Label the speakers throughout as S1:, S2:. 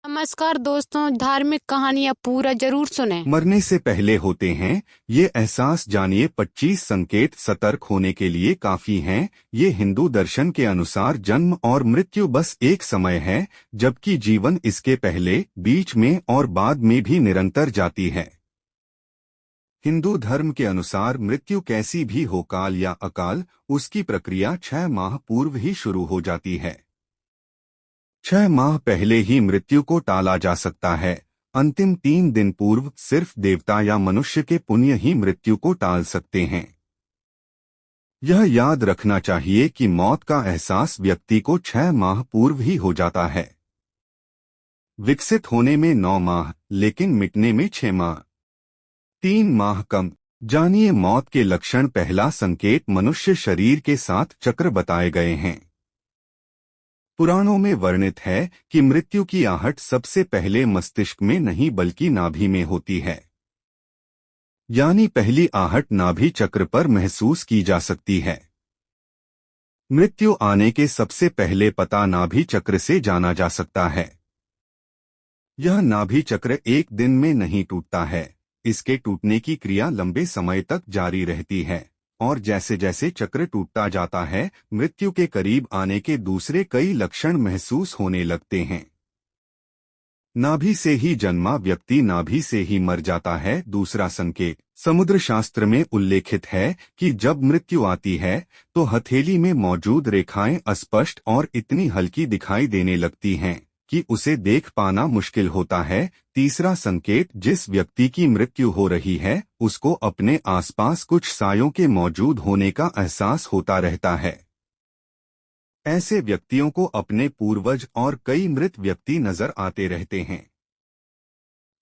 S1: नमस्कार दोस्तों, धार्मिक कहानियाँ पूरा जरूर सुने।
S2: मरने से पहले होते हैं ये एहसास जानिए। 25 संकेत सतर्क होने के लिए काफी हैं। ये हिंदू दर्शन के अनुसार जन्म और मृत्यु बस एक समय है, जबकि जीवन इसके पहले, बीच में और बाद में भी निरंतर जाती है। हिंदू धर्म के अनुसार मृत्यु कैसी भी हो, काल या अकाल, उसकी प्रक्रिया 6 माह पूर्व ही शुरू हो जाती है। 6 माह पहले ही मृत्यु को टाला जा सकता है। अंतिम 3 दिन पूर्व सिर्फ देवता या मनुष्य के पुण्य ही मृत्यु को टाल सकते हैं। यह याद रखना चाहिए कि मौत का एहसास व्यक्ति को 6 माह पूर्व ही हो जाता है। विकसित होने में 9 माह, लेकिन मिटने में 6 माह, 3 माह कम। जानिए मौत के लक्षण। पहला संकेत, मनुष्य शरीर के साथ चक्र बताए गए हैं। पुराणों में वर्णित है कि मृत्यु की आहट सबसे पहले मस्तिष्क में नहीं बल्कि नाभि में होती है। यानी पहली आहट नाभि चक्र पर महसूस की जा सकती है। मृत्यु आने के सबसे पहले पता नाभि चक्र से जाना जा सकता है। यह नाभि चक्र एक दिन में नहीं टूटता है। इसके टूटने की क्रिया लंबे समय तक जारी रहती है, और जैसे जैसे चक्र टूटता जाता है, मृत्यु के करीब आने के दूसरे कई लक्षण महसूस होने लगते हैं। नाभि से ही जन्मा व्यक्ति नाभि से ही मर जाता है। दूसरा संकेत, समुद्र शास्त्र में उल्लेखित है कि जब मृत्यु आती है तो हथेली में मौजूद रेखाएं अस्पष्ट और इतनी हल्की दिखाई देने लगती हैं कि उसे देख पाना मुश्किल होता है। तीसरा संकेत, जिस व्यक्ति की मृत्यु हो रही है उसको अपने आसपास कुछ सायों के मौजूद होने का एहसास होता रहता है। ऐसे व्यक्तियों को अपने पूर्वज और कई मृत व्यक्ति नजर आते रहते हैं।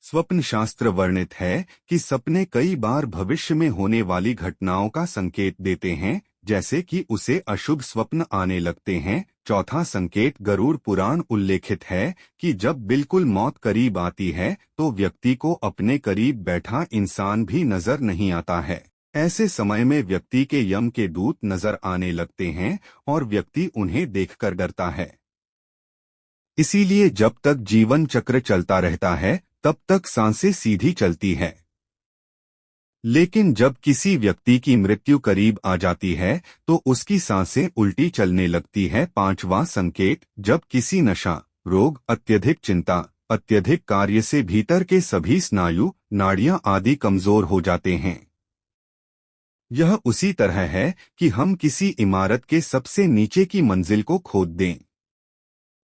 S2: स्वप्न शास्त्र वर्णित है कि सपने कई बार भविष्य में होने वाली घटनाओं का संकेत देते हैं, जैसे कि उसे अशुभ स्वप्न आने लगते हैं। चौथा संकेत, गरुड़ पुराण उल्लेखित है कि जब बिल्कुल मौत करीब आती है तो व्यक्ति को अपने करीब बैठा इंसान भी नजर नहीं आता है। ऐसे समय में व्यक्ति के यम के दूत नजर आने लगते हैं और व्यक्ति उन्हें देखकर डरता है। इसीलिए जब तक जीवन चक्र चलता रहता है तब तक सांसें सीधी चलती है, लेकिन जब किसी व्यक्ति की मृत्यु करीब आ जाती है तो उसकी सांसें उल्टी चलने लगती है। पांचवा संकेत, जब किसी नशा, रोग, अत्यधिक चिंता, अत्यधिक कार्य से भीतर के सभी स्नायु, नाड़ियां आदि कमजोर हो जाते हैं। यह उसी तरह है कि हम किसी इमारत के सबसे नीचे की मंजिल को खोद दें।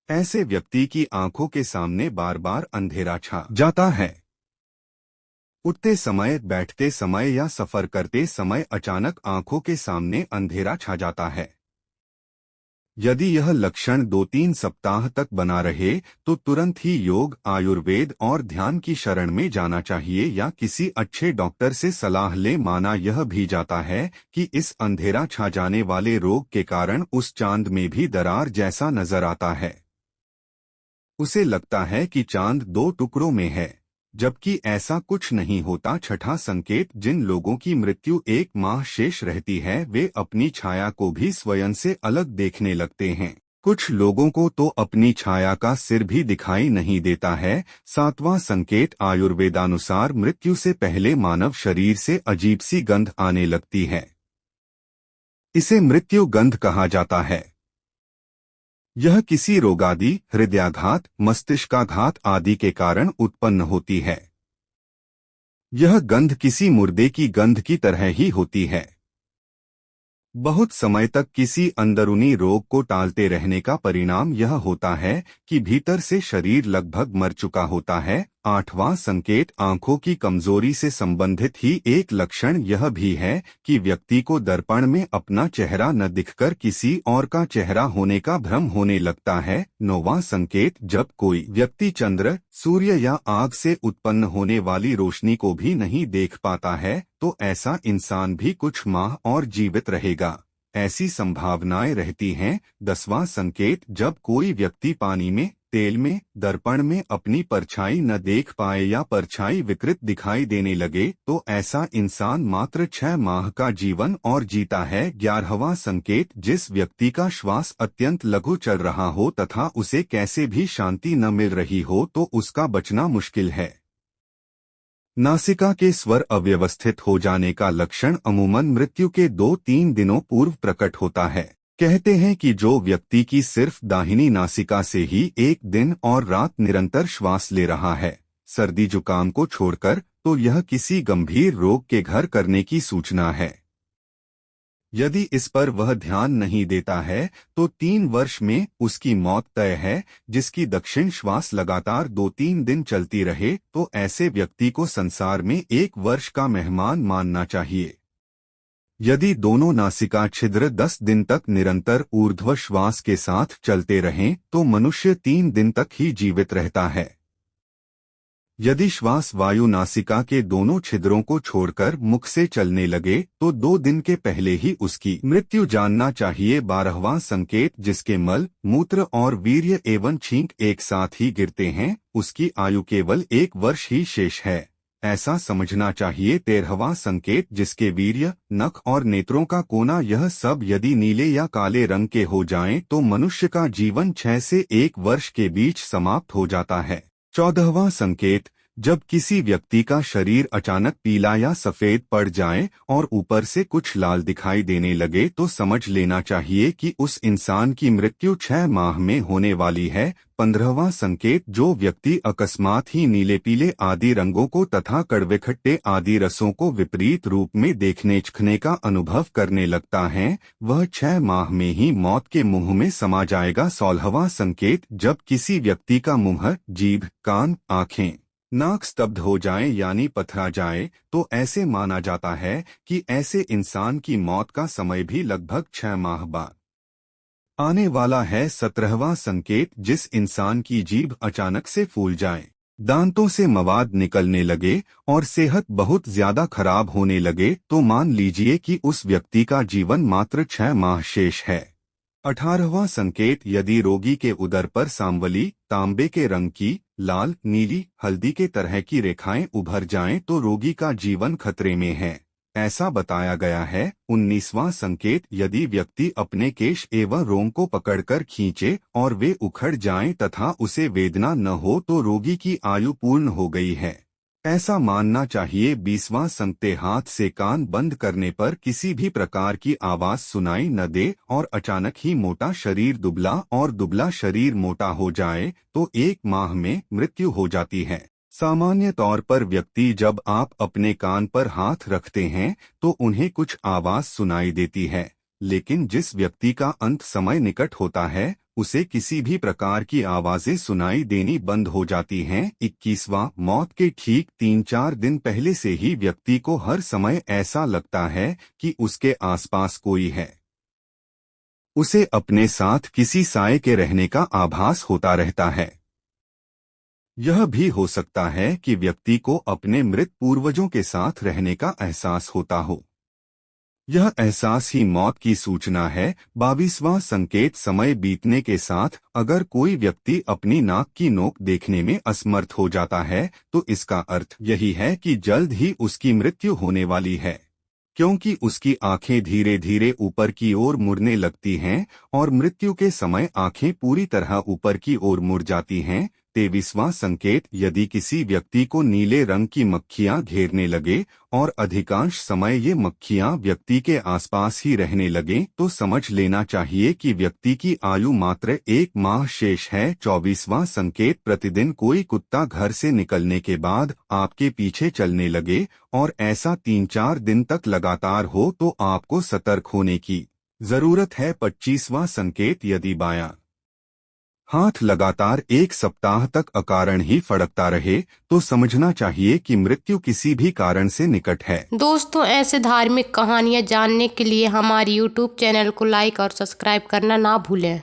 S2: ऐसे व्यक्ति की आंखों के सामने बार बार अंधेरा छा जाता है। उठते समय, बैठते समय या सफर करते समय अचानक आंखों के सामने अंधेरा छा जाता है। यदि यह लक्षण 2-3 सप्ताह तक बना रहे तो तुरंत ही योग, आयुर्वेद और ध्यान की शरण में जाना चाहिए या किसी अच्छे डॉक्टर से सलाह ले। माना यह भी जाता है कि इस अंधेरा छा जाने वाले रोग के कारण उस चांद में भी दरार जैसा नजर आता है। उसे लगता है कि चांद 2 टुकड़ों में है, जबकि ऐसा कुछ नहीं होता। छठा संकेत, जिन लोगों की मृत्यु 1 माह शेष रहती है वे अपनी छाया को भी स्वयं से अलग देखने लगते हैं। कुछ लोगों को तो अपनी छाया का सिर भी दिखाई नहीं देता है। सातवां संकेत, आयुर्वेदानुसार मृत्यु से पहले मानव शरीर से अजीब सी गंध आने लगती है। इसे मृत्यु गंध कहा जाता है। यह किसी रोगादि, हृदयाघात, मस्तिष्काघात आदि के कारण उत्पन्न होती है। यह गंध किसी मुर्दे की गंध की तरह ही होती है। बहुत समय तक किसी अंदरूनी रोग को टालते रहने का परिणाम यह होता है कि भीतर से शरीर लगभग मर चुका होता है। आठवां संकेत, आंखों की कमजोरी से संबंधित ही एक लक्षण यह भी है कि व्यक्ति को दर्पण में अपना चेहरा न दिखकर किसी और का चेहरा होने का भ्रम होने लगता है। नौवां संकेत, जब कोई व्यक्ति चंद्र, सूर्य या आग से उत्पन्न होने वाली रोशनी को भी नहीं देख पाता है तो ऐसा इंसान भी कुछ माह और जीवित रहेगा। ऐसी संभावनाएं रहती हैं। 10वां संकेत, जब कोई व्यक्ति पानी में, तेल में, दर्पण में अपनी परछाई न देख पाए या परछाई विकृत दिखाई देने लगे तो ऐसा इंसान मात्र 6 माह का जीवन और जीता है। 11वां संकेत, जिस व्यक्ति का श्वास अत्यंत लघु चल रहा हो तथा उसे कैसे भी शांति न मिल रही हो तो उसका बचना मुश्किल है। नासिका के स्वर अव्यवस्थित हो जाने का लक्षण अमूमन मृत्यु के 2-3 दिनों पूर्व प्रकट होता है। कहते हैं कि जो व्यक्ति की सिर्फ दाहिनी नासिका से ही एक दिन और रात निरंतर श्वास ले रहा है, सर्दी जुकाम को छोड़कर, तो यह किसी गंभीर रोग के घर करने की सूचना है। यदि इस पर वह ध्यान नहीं देता है तो 3 वर्ष में उसकी मौत तय है। जिसकी दक्षिण श्वास लगातार 2-3 दिन चलती रहे तो ऐसे व्यक्ति को संसार में 1 वर्ष का मेहमान मानना चाहिए। यदि दोनों नासिका छिद्र 10 दिन तक निरंतर ऊर्ध्व श्वास के साथ चलते रहें तो मनुष्य 3 दिन तक ही जीवित रहता है। यदि श्वास वायु नासिका के दोनों छिद्रों को छोड़कर मुख से चलने लगे तो 2 दिन के पहले ही उसकी मृत्यु जानना चाहिए। 12वां संकेत, जिसके मल, मूत्र और वीर्य एवं छींक एक साथ ही गिरते हैं, उसकी आयु केवल 1 वर्ष ही शेष है, ऐसा समझना चाहिए। 13वां संकेत, जिसके वीर्य, नख और नेत्रों का कोना यह सब यदि नीले या काले रंग के हो जाएं तो मनुष्य का जीवन 6 से 1 वर्ष के बीच समाप्त हो जाता है। 14वां संकेत, जब किसी व्यक्ति का शरीर अचानक पीला या सफेद पड़ जाए और ऊपर से कुछ लाल दिखाई देने लगे तो समझ लेना चाहिए कि उस इंसान की मृत्यु 6 माह में होने वाली है। 15वां संकेत, जो व्यक्ति अकस्मात ही नीले पीले आदि रंगों को तथा कड़वे खट्टे आदि रसों को विपरीत रूप में देखने चखने का अनुभव करने लगता है, वह 6 माह में ही मौत के मुंह में समा जाएगा। 16वां संकेत, जब किसी व्यक्ति का मुंह, जीभ, कान, आँखें, नाक स्तब्ध हो जाए यानी पथरा जाए तो ऐसे माना जाता है कि ऐसे इंसान की मौत का समय भी लगभग 6 माह बाद आने वाला है। 17वां संकेत, जिस इंसान की जीभ अचानक से फूल जाए, दांतों से मवाद निकलने लगे और सेहत बहुत ज्यादा खराब होने लगे तो मान लीजिए कि उस व्यक्ति का जीवन मात्र 6 माह शेष है। 18वां संकेत, यदि रोगी के उदर पर सांवली, तांबे के रंग की, लाल, नीली, हल्दी के तरह की रेखाएं उभर जाएं तो रोगी का जीवन खतरे में है, ऐसा बताया गया है। 19वां संकेत, यदि व्यक्ति अपने केश एवं रोम को पकड़कर खींचे और वे उखड़ जाएं तथा उसे वेदना न हो तो रोगी की आयु पूर्ण हो गई है, ऐसा मानना चाहिए। 20वां संकेत, हाथ से कान बंद करने पर किसी भी प्रकार की आवाज सुनाई न दे और अचानक ही मोटा शरीर दुबला और दुबला शरीर मोटा हो जाए तो 1 माह में मृत्यु हो जाती है। सामान्य तौर पर व्यक्ति जब आप अपने कान पर हाथ रखते हैं तो उन्हें कुछ आवाज सुनाई देती है, लेकिन जिस व्यक्ति का अंत समय निकट होता है उसे किसी भी प्रकार की आवाजें सुनाई देनी बंद हो जाती हैं। 21वां, मौत के ठीक 3-4 दिन पहले से ही व्यक्ति को हर समय ऐसा लगता है कि उसके आसपास कोई है, उसे अपने साथ किसी साए के रहने का आभास होता रहता है। यह भी हो सकता है कि व्यक्ति को अपने मृत पूर्वजों के साथ रहने का एहसास होता हो, यह एहसास ही मौत की सूचना है। 22वां संकेत, समय बीतने के साथ अगर कोई व्यक्ति अपनी नाक की नोक देखने में असमर्थ हो जाता है तो इसका अर्थ यही है कि जल्द ही उसकी मृत्यु होने वाली है, क्योंकि उसकी आंखें धीरे धीरे ऊपर की ओर मुड़ने लगती हैं और मृत्यु के समय आंखें पूरी तरह ऊपर की ओर मुड़ जाती हैं। 23वां संकेत, यदि किसी व्यक्ति को नीले रंग की मक्खियां घेरने लगे और अधिकांश समय ये मक्खियां व्यक्ति के आसपास ही रहने लगें तो समझ लेना चाहिए कि व्यक्ति की आयु मात्र 1 माह शेष है। 24वां संकेत, प्रतिदिन कोई कुत्ता घर से निकलने के बाद आपके पीछे चलने लगे और ऐसा 3-4 दिन तक लगातार हो तो आपको सतर्क होने की जरूरत है। 25वां संकेत, यदि बायां हाथ लगातार 1 सप्ताह तक अकारण ही फड़कता रहे तो समझना चाहिए कि मृत्यु किसी भी कारण से निकट है।
S1: दोस्तों, ऐसे धार्मिक कहानियाँ जानने के लिए हमारे YouTube चैनल को लाइक और सब्सक्राइब करना ना भूलें।